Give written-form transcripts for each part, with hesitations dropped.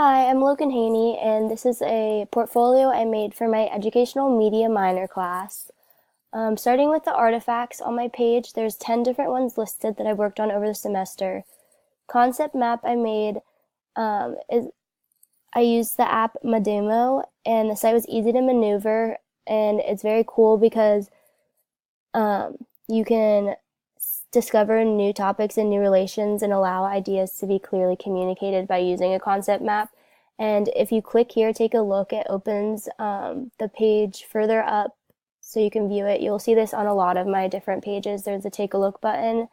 Hi, I'm Logan Haney, and this is a portfolio I made for my educational media minor class. Starting with the artifacts on my page, there's 10 different ones listed that I worked on over the semester. Concept map I made is I used the app Madumo, and the site was easy to maneuver, and it's very cool because you can discover new topics and new relations and allow ideas to be clearly communicated by using a concept map. And if you click here, take a look, it opens the page further up so you can view it. You'll see this on a lot of my different pages. There's a take a look button.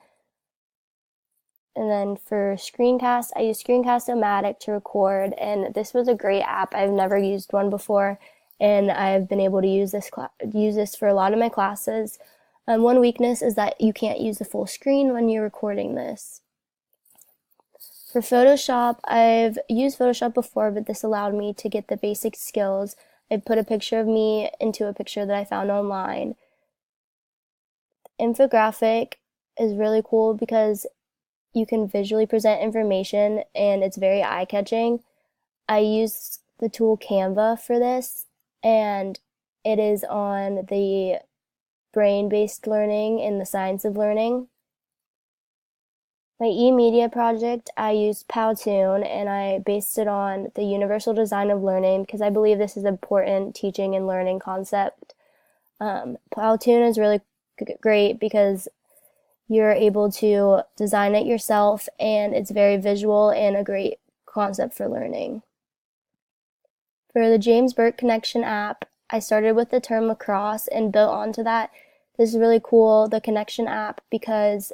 And then for screencast, I use Screencast-O-Matic to record, and this was a great app. I've never used one before, and I've been able to use this for a lot of my classes. One weakness is that you can't use the full screen when you're recording this. For Photoshop, I've used Photoshop before, but this allowed me to get the basic skills. I put a picture of me into a picture that I found online. Infographic is really cool because you can visually present information and it's very eye-catching. I use the tool Canva for this, and it is on the brain-based learning and the science of learning. My e-media project, I used Powtoon, and I based it on the universal design of learning because I believe this is an important teaching and learning concept. Powtoon is really great because you're able to design it yourself, and it's very visual and a great concept for learning. For the James Burke Connection app, I started with the term lacrosse and built onto that. This is really cool, the Connection app, because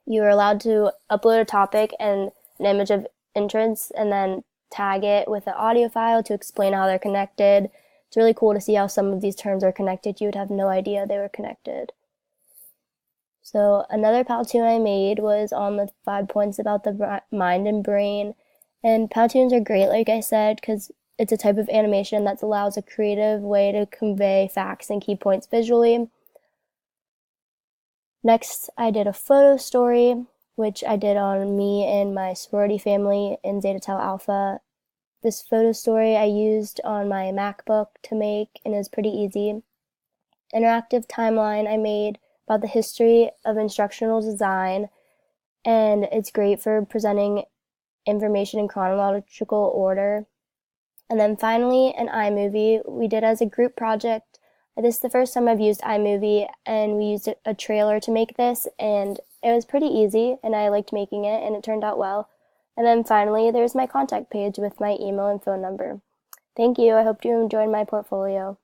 you are allowed to upload a topic and an image of interest and then tag it with an audio file to explain how they're connected. It's really cool to see how some of these terms are connected. You would have no idea they were connected. So another Powtoon I made was on the 5 points about the mind and brain. And Powtoons are great, like I said, because it's a type of animation that allows a creative way to convey facts and key points visually. Next, I did a photo story, which I did on me and my sorority family in Zeta Tau Alpha. This photo story I used on my MacBook to make, and it was pretty easy. Interactive timeline I made about the history of instructional design, and it's great for presenting information in chronological order. And then finally, an iMovie we did as a group project. This is the first time I've used iMovie, and we used a trailer to make this, and it was pretty easy, and I liked making it, and it turned out well. And then finally, there's my contact page with my email and phone number. Thank you. I hope you enjoyed my portfolio.